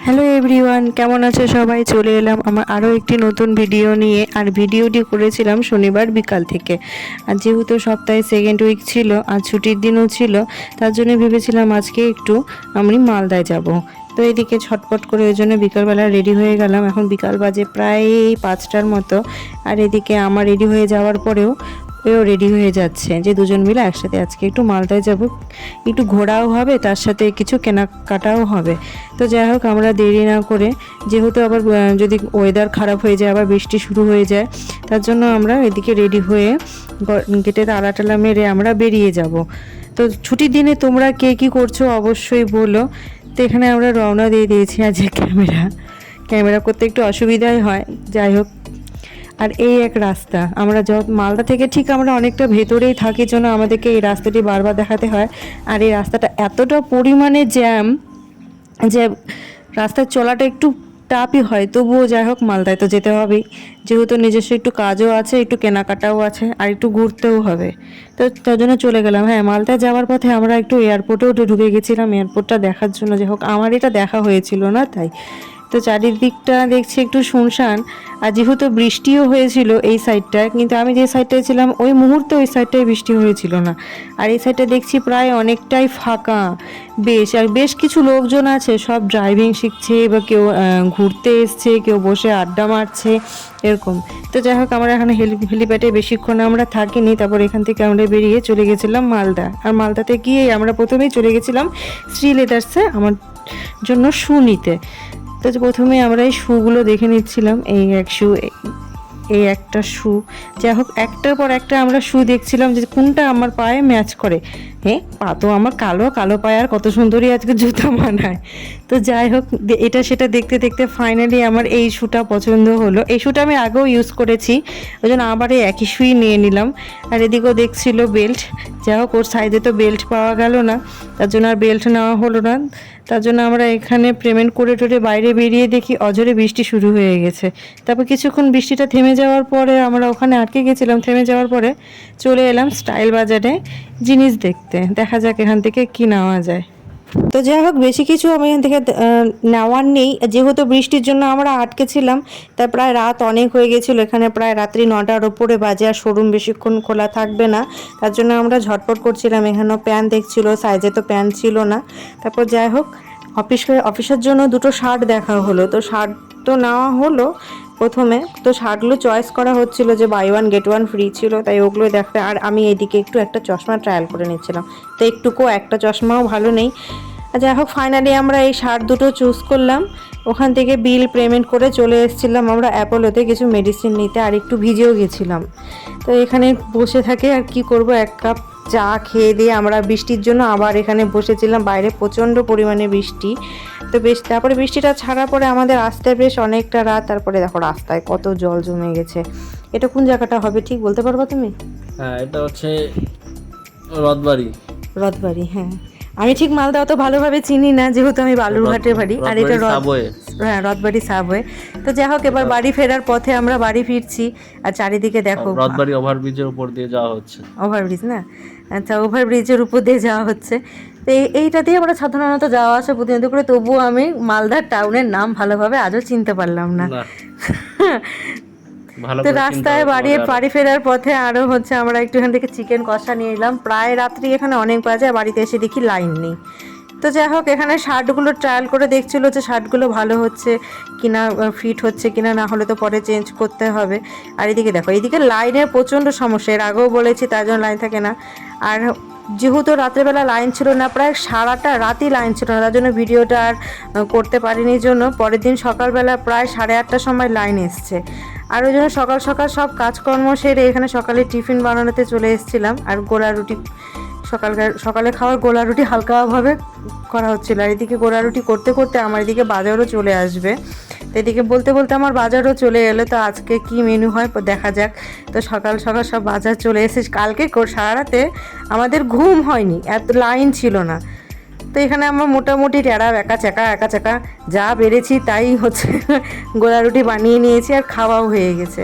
Hello everyone, কেমন আছে সবাই? চলে এলাম আমার আরও একটি নতুন ভিডিও নিয়ে। আর ভিডিওটি করেছিলাম শনিবার বিকাল থেকে। আর যেহেতু সপ্তাহে সেকেন্ড উইক ছিল আর ছুটির দিনও ছিল, তার জন্য ভেবেছিলাম আজকে একটু আমি মালদায় যাব। তো এদিকে ছটপট করে ওই জন্য বিকালবেলা রেডি হয়ে গেলাম। এখন বিকাল বাজে প্রায় 5টার মতো। আর এদিকে আমার রেডি হয়ে যাওয়ার পরেও এও রেডি হয়ে যাচ্ছে যে দুজন মিলে একসাথে আজকে একটু মালদায় যাব, একটু ঘোরাও হবে, তার সাথে কিছু কেনাকাটাও হবে। তো যাই হোক, আমরা দেরি না করে, যেহেতু আবার যদি ওয়েদার খারাপ হয়ে যায়, আবার বৃষ্টি শুরু হয়ে যায়, তার জন্য আমরা এদিকে রেডি হয়ে গেটে তালা টালা মেরে আমরা বেরিয়ে যাব। তো ছুটির দিনে তোমরা কে কী করছো অবশ্যই বলো। তো এখানে আমরা রওনা দিয়ে দিয়েছি। আজ ক্যামেরা করতে একটু অসুবিধাই হয়, যাই হোক। আর এই এক রাস্তা, আমরা মালদা থেকে ঠিক আমরা অনেকটা ভেতরেই থাকি, জন্য আমাদেরকে এই রাস্তাটি বারবার দেখাতে হয়। আর এই রাস্তাটা এতটা পরিমাণে জ্যাম যে রাস্তায় চলাটা একটু টাফই হয়, তবুও যাই হোক মালদায় তো যেতে হবেই, যেহেতু নিজস্ব একটু কাজও আছে, একটু কেনাকাটাও আছে, আর একটু ঘুরতেও হবে। তো তার জন্য চলে গেলাম। হ্যাঁ, মালদায় যাওয়ার পথে আমরা একটু এয়ারপোর্টেও ঢুকে গেছিলাম, এয়ারপোর্টটা দেখার জন্য। যাই হোক, আমার এটা দেখা হয়েছিল না তাই। তো চারিদিকটা দেখছি একটু শুনশান, আর যেহেতু বৃষ্টিও হয়েছিল এই সাইডটায়, কিন্তু আমি যে সাইডটায় ছিলাম ওই মুহূর্তে ওই সাইডটায় বৃষ্টি হয়েছিল না। আর এই সাইডটা দেখছি প্রায় অনেকটাই ফাঁকা। বেশ কিছু লোকজন আছে, সব ড্রাইভিং শিখছে বা কেউ ঘুরতে এসছে, কেউ বসে আড্ডা মারছে এরকম। তো যাই হোক, আমরা এখানে হেলিপ্যাডে বেশিক্ষণ আমরা থাকিনি। তারপর এখান থেকে আমরা বেরিয়ে চলে গেছিলাম মালদা। আর মালদাতে গিয়ে আমরা প্রথমেই চলে গেছিলাম শ্রী লেদার্সে আমার জন্য শু নিতে। তো প্রথমে আমরা এই শুগুলো দেখে নিচ্ছিলাম। এই এক শু, এই একটা শু। যাই হোক, একটার পর একটা আমরা শু দেখছিলাম যে কোনটা আমার পায়ে ম্যাচ করে। হ্যাঁ, পা তো আমার কালো কালো পায়ে আর কত সুন্দরই আজকে জুতা মানায়। তো যাই হোক, এটা সেটা দেখতে দেখতে ফাইনালি আমার এই শুটা পছন্দ হলো। এই শুটা আমি আগেও ইউজ করেছি, ওই জন্য আবার এই একই শুই নিয়ে নিলাম। আর এদিকেও দেখছিল বেল্ট। যাই হোক, ওর সাইডে তো বেল্ট পাওয়া গেল না, তার জন্য আর বেল্ট নেওয়া হলো না। তার জন্য আমরা এখানে পেমেন্ট করে টোরে বাইরে বেরিয়ে দেখি অঝরে বৃষ্টি শুরু হয়ে গেছে। তারপর কিছুক্ষণ বৃষ্টিটা থেমে যাওয়ার পরে আমরা ওখানে আটকে গেছিলাম। থেমে যাওয়ার পরে চলে এলাম স্টাইল বাজারে জিনিস দেখতে। দেখা যাক এখান থেকে কি নেওয়া যায়। তো যাই হোক, বেশি কিছু আমি এখান থেকে নেওয়ার নেই, যেহেতু বৃষ্টির জন্য আমরা আটকে ছিলাম। তাই প্রায় রাত অনেক হয়ে গেছিলো, এখানে প্রায় রাত্রি 9টার ওপরে বাজে, আর শোরুম বেশিক্ষণ খোলা থাকবে না। তার জন্য আমরা ঝটপট করছিলাম। এখানেও প্যান্ট দেখছিল, সাইজে তো প্যান্ট ছিল না। তারপর যাই হোক, অফিসের জন্য দুটো শার্ট দেখা হলো। তো শার্ট তো নেওয়া হলো প্রথমে। তো শার্টগুলো চয়েস করা হচ্ছিল যে buy one get one free ছিল, তাই ওগুলো দেখতে। আর আমি এদিকে একটু একটা চশমা ট্রায়াল করে নিচ্ছিলাম। তো একটুকু একটা চশমাও ভালো নেই। যাই হোক, ফাইনালি আমরা এই শার্ট দুটো চুজ করলাম। ওখান থেকে বিল পেমেন্ট করে চলে এসেছিলাম আমরা অ্যাপোলোতে কিছু মেডিসিন নিতে, আর একটু ভিজেও গেছিলাম। তো এখানে বসে থাকে আর কি করব, এক কাপ চা খেয়ে দিয়ে আমরা বৃষ্টির জন্য আবার এখানে বসেছিলাম। বাইরে প্রচণ্ড পরিমাণে বৃষ্টি। তো তারপরে বৃষ্টিটা ছাড়ার পরে আমাদের আসতে বেশ অনেকটা রাত। তারপরে দেখো রাস্তায় কত জল জমে গেছে। এটা কোন জায়গাটা হবে ঠিক বলতে পারবা তুমি? হ্যাঁ, এটা হচ্ছে রথবাড়ি। রথবাড়ি, হ্যাঁ। আমি ঠিক মালদা অত ভালোভাবে চিনি না, যেহেতু আমি বালুরঘাটে বাড়ি। আর এটা হ্যাঁ, রথবাড়ি সাবওয়ে। তো যাই হোক, এবার বাড়ি ফেরার পথে আমরা বাড়ি ফিরছি। আর চারিদিকে দেখো, রথবাড়ি ওভারব্রিজের উপর দিয়ে যাওয়া হচ্ছে। ওভারব্রিজ না? আচ্ছা, ওভারব্রিজের উপর দিয়ে যাওয়া হচ্ছে। তো এইটা দিয়ে আমরা সাধারণত যাওয়া আসা প্রতিনিয়ত করে, তবুও আমি মালদার টাউনের নাম ভালোভাবে আজও চিনতে পারলাম না। তো রাস্তায় বাড়ি ফেরার পথে আরও হচ্ছে আমরা একটু এখান থেকে চিকেন কষা নিয়ে এলাম। প্রায় রাত্রি এখানে অনেক বাজে, বাড়িতে এসে দেখি লাইন নেই। তো যাই হোক, এখানে শার্টগুলো ট্রায়াল করে দেখছিল যে শার্টগুলো ভালো হচ্ছে কিনা, ফিট হচ্ছে কিনা, না হলে তো পরে চেঞ্জ করতে হবে। আর এদিকে দেখো, এইদিকে লাইনের প্রচণ্ড সমস্যা, এর আগেও বলেছি, তার জন্য লাইন থাকে না। আর যেহেতু রাত্রেবেলা লাইন ছিল না, প্রায় সারাটা রাতই লাইন ছিল না, তার জন্য ভিডিওটা আর করতে পারিনি। জন্য পরের দিন সকালবেলা প্রায় 8:30টার সময় লাইন এসছে। আর ওই জন্য সকাল সকাল সব কাজকর্ম সেরে এখানে সকালে টিফিন বানানোতে চলে এসেছিলাম। আর গোলা রুটি, সকালে খাওয়ার গোলা রুটি হালকাভাবে করা হচ্ছিল। আর এদিকে গোলা রুটি করতে করতে আমার এদিকে বাজারও চলে আসবে। তো এদিকে বলতে বলতে আমার বাজারও চলে এলো। তো আজকে কি মেনু হয় দেখা যাক। তো সকাল সকাল সব বাজার চলে এসেছে। কালকে সারা রাতে আমাদের ঘুম হয়নি, এত লাইন ছিল না। তো এখানে আমরা মোটামুটি একা চাকা যা বেড়েছি তাই হচ্ছে গোলা রুটি বানিয়ে নিয়েছি, আর খাওয়াও হয়ে গেছে।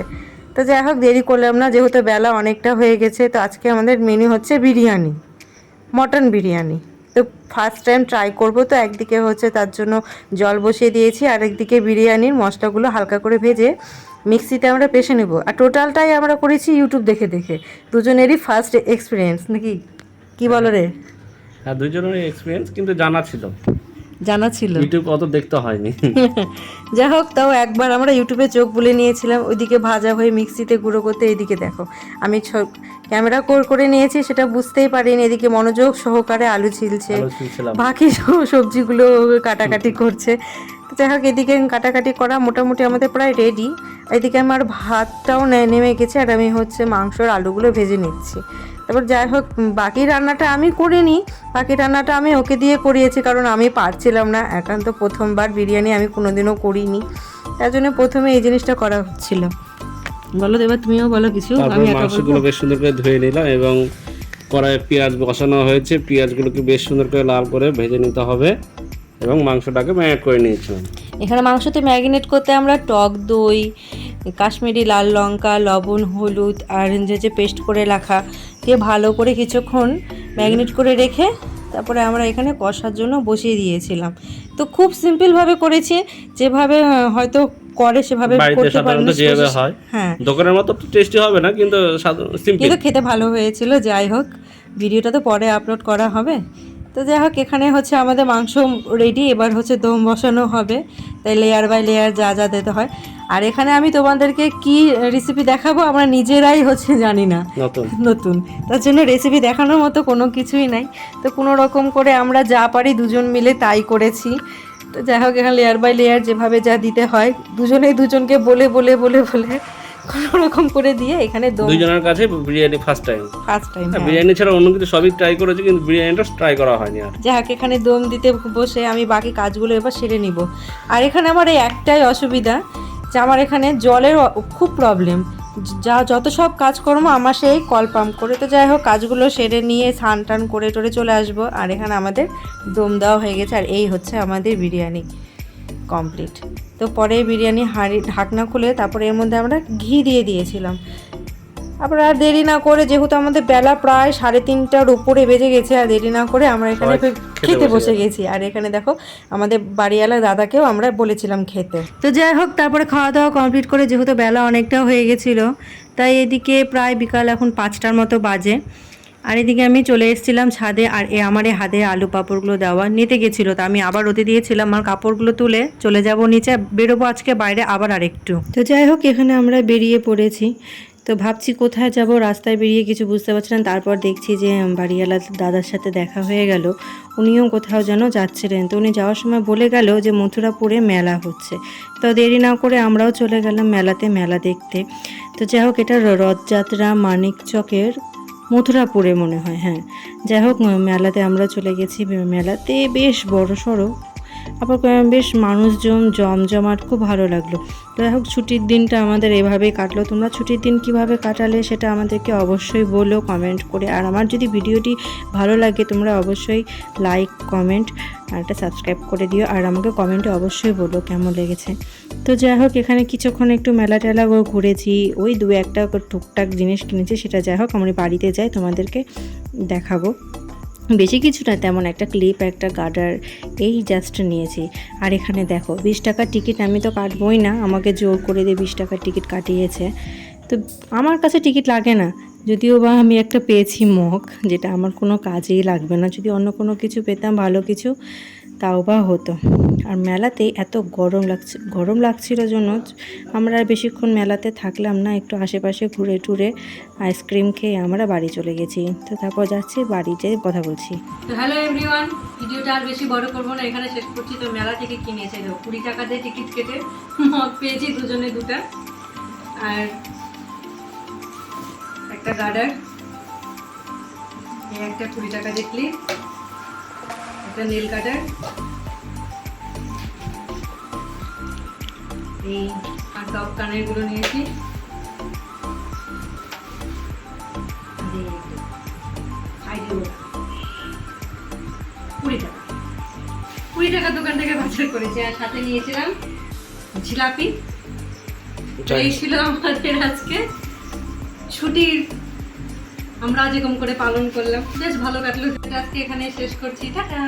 তো যাই হোক, দেরি করলাম না, যেহেতু বেলা অনেকটা হয়ে গেছে। তো আজকে আমাদের মেনু হচ্ছে বিরিয়ানি, মটন বিরিয়ানি। তো ফার্স্ট টাইম ট্রাই করব, তো একদিকে হচ্ছে তার জন্য জল বসিয়ে দিয়েছি, আর একদিকে বিরিয়ানির মশলাগুলো হালকা করে ভেজে মিক্সিতে আমরা পেষে নেব। আর টোটালটাই আমরা করেছি ইউটিউব দেখে দেখে, দুজনেরই ফার্স্ট এক্সপিরিয়েন্স নাকি, কি বলো রে? হ্যাঁ, দুজনেরই এক্সপিরিয়েন্স, কিন্তু জানা ছিল, জানা ছিল, ইউটিউব অত দেখতে হয়নি। যাই হোক, তাও একবার আমরা ইউটিউবে চোখ বুলে নিয়েছিলাম, ওইদিকে ভাজা হয়ে মিক্সিতে গুঁড়ো করতে, এইদিকে দেখো আমি ক্যামেরা করে নিয়েছি, সেটা বুঝতেই পারিনি, এদিকে মনোযোগ সহকারে আলু ছিলছে, বাকি সবজিগুলো কাটাকাটি করছে। তো যাই হোক, এদিকে কাটাকাটি করা মোটামুটি আমাদের প্রায় রেডি। এদিকে আমার ভাতটাও নেমে গেছে, আর আমি হচ্ছে মাংসর আলুগুলো ভেজে নিচ্ছি। তারপর যাই হোক, বাকি রান্নাটা আমি করিনি, বাকি রান্নাটা আমি ওকে দিয়ে করিয়েছি, কারণ আমি পারছিলাম না, একান্ত প্রথমবার বিরিয়ানি আমি কোনোদিনও করিনি, তার জন্য প্রথমে এই জিনিসটা করা হচ্ছিল। বলো এবার তুমিও বলো কিছু। আমি মাংসগুলো বেশ সুন্দর করে ধুয়ে নিলাম এবং কড়াইয়ে পেঁয়াজ বসানো হয়েছে, পেঁয়াজগুলোকে বেশ সুন্দর করে লাল করে ভেজে নিতে হবে এবং মাংসটাকে ম্যারিনেট করে নিয়েছিলাম। এখানে মাংসতে ম্যারিনেট করতে আমরা টক দই, কাশ্মীরি লাল লঙ্কা, লবণ, হলুদ আর যে পেস্ট করে রাখা দিয়ে ভালো করে কিছুক্ষণ ম্যারিনেট করে রেখে তারপরে আমরা এখানে কষার জন্য বসিয়ে দিয়েছিলাম। তো খুব সিম্পলভাবে করেছি, যেভাবে হয়তো করে সেভাবে করতে পারিনি, যেভাবে হয়। হ্যাঁ, দোকানের মতো টেস্টি হবে না, কিন্তু সিম্পল, কিন্তু খেতে ভালো হয়েছিল। যাই হোক, ভিডিওটা তো পরে আপলোড করা হবে। তো যাই হোক, এখানে হচ্ছে আমাদের মাংস রেডি, এবার হচ্ছে দম বসানো হবে, তাই লেয়ার বাই লেয়ার যা যা দিতে হয়। আর এখানে আমি তোমাদেরকে কি রেসিপি দেখাবো আমরা নিজেরাই হচ্ছে জানি না, নতুন, তার জন্য রেসিপি দেখানোর মতো কোনো কিছুই নাই। তো কোনো রকম করে আমরা যা পারি দুজন মিলে তাই করেছি। তো যাই হোক, এখানে লেয়ার বাই লেয়ার যেভাবে যা দিতে হয় দুজনেই দুজনকে বলে বলে বলে বলে কোনো রকম করে দিয়ে এখানে দুজনের কাছে বিরিয়ানি ফার্স্ট টাইম। বিরিয়ানি ছাড়া অন্য কিছু সবই ট্রাই করেছি, কিন্তু বিরিয়ানিটা ট্রাই করা হয়নি। আর যাক, এখানে দম দিতে বসে আমি বাকি কাজগুলো এবার সেরে নিব। আর এখানে আমার এই একটাই অসুবিধা যে আমার এখানে জলের খুব প্রবলেম, যত সব কাজকর্ম আমার সেই কল পাম্প করে। তো যাই হোক, কাজগুলো সেরে নিয়ে স্নান টান করে টোরে চলে আসবো। আর এখানে আমাদের দম দেওয়া হয়ে গেছে, আর এই হচ্ছে আমাদের বিরিয়ানি কমপ্লিট। তো পরে বিরিয়ানি হাঁড়ি ঢাকনা খুলে তারপরে এর মধ্যে আমরা ঘি দিয়ে দিয়েছিলাম। আবার আর দেরি না করে, যেহেতু আমাদের বেলা প্রায় 3:30টার উপরে বেজে গেছে, আর দেরি না করে আমরা এখানে খেতে বসে গেছি। আর এখানে দেখো আমাদের বাড়িওয়ালা দাদাকেও আমরা বলেছিলাম খেতে। তো যাই হোক, তারপরে খাওয়া দাওয়া কমপ্লিট করে, যেহেতু বেলা অনেকটা হয়ে গেছিলো, তাই এদিকে প্রায় বিকাল এখন 5টার মতো বাজে। আর এদিকে আমি চলে এসেছিলাম ছাদে, আর আমার এই হাতে আলু পাঁপড়গুলো দেওয়া নিতে গেছিলো, তো আমি আবার রোদে দিয়েছিলাম। আমার কাপড়গুলো তুলে চলে যাব নিচে, বেরোবো আজকে বাইরে আবার আরেকটু। তো যাই হোক, এখানে আমরা বেরিয়ে পড়েছি। তো ভাবছি কোথায় যাব, রাস্তায় বেরিয়ে কিছু বুঝতে পারছিলাম। তারপর দেখছি যে বাড়িওয়ালা দাদার সাথে দেখা হয়ে গেল, উনিও কোথাও যেন যাচ্ছিলেন। তো উনি যাওয়ার সময় বলে গেল যে মথুরাপুরে মেলা হচ্ছে। তো দেরি না করে আমরাও চলে গেলাম মেলাতে, মেলা দেখতে। তো যাই হোক, এটা রথযাত্রা মানিকচকের মথুরাপুরে মনে হয়, হ্যাঁ। যাই হোক, মেলাতে আমরা চলে গেছি। মেলাতে বেশ বড় সড়ো, আবার বেশ মানুষজন জমজমাট, খুব ভালো লাগলো। তো যাই হোক, ছুটির দিনটা আমাদের এভাবেই কাটলো। তোমরা ছুটির দিন কিভাবে কাটালে সেটা আমাদেরকে অবশ্যই বলো কমেন্ট করে। আর আমার যদি ভিডিওটি ভালো লাগে তোমরা অবশ্যই লাইক, কমেন্ট আর একটা সাবস্ক্রাইব করে দিও, আর আমাকে কমেন্টে অবশ্যই বলো কেমন লেগেছে। তো যাই হোক, এখানে কিছুক্ষণ একটু মেলা টেলা ঘুরেছি, ওই 2-1টা টুকটাক জিনিস কিনেছি, সেটা যাই হোক আমরা বাড়িতে যাই তোমাদেরকে দেখাবো। বেশি কিছু না, তেমন একটা ক্লিপ, একটা গার্ডার, এই জাস্ট নিয়েছি। আর এখানে দেখো 20 টাকার টিকিট, আমি তো কাটবই না, আমাকে জোর করে দিয়ে 20 টাকার টিকিট কাটিয়েছে। তো আমার কাছে টিকিট লাগে না, যদিও বা আমি একটা পেয়েছি মগ, যেটা আমার কোনো কাজেই লাগবে না। যদি অন্য কোনো কিছু পেতাম ভালো কিছু, তাও বা হতো। আর মেলাতে এত গরম লাগছিল জন্য আমরা আর বেশিক্ষণ মেলাতে থাকলাম না, একটু আশেপাশে ঘুরে টুরে আইসক্রিম খেয়ে আমরা বাড়ি চলে গেছি। তো তারপর যাচ্ছি বাড়িতে কথা বলছি। তো হ্যালো এভরিওয়ান, ভিডিওটা আর বেশি বড় করবো না, এখানে শেষ করছি। তো মেলা থেকে কিনেছে 20 টাকা দিয়ে টিকিট কেটে মগ পেয়েছি, দুজনে দুটা, আর একটা গার্ডার, একটা 20 টাকা দিয়ে ক্লিপ, একটা নেল কাটার, এই আর টপ কানেরগুলো নিয়েছি। 20 টাকা দোকান থেকে বাজার করেছি। আর সাথে নিয়েছিলাম জিলাপি। এই ছিল আমাদের আজকে ছুটির আমরা যেরকম করে পালন করলাম, বেশ ভালো কাটলো। আজকে এখানে শেষ করছি, টাটা।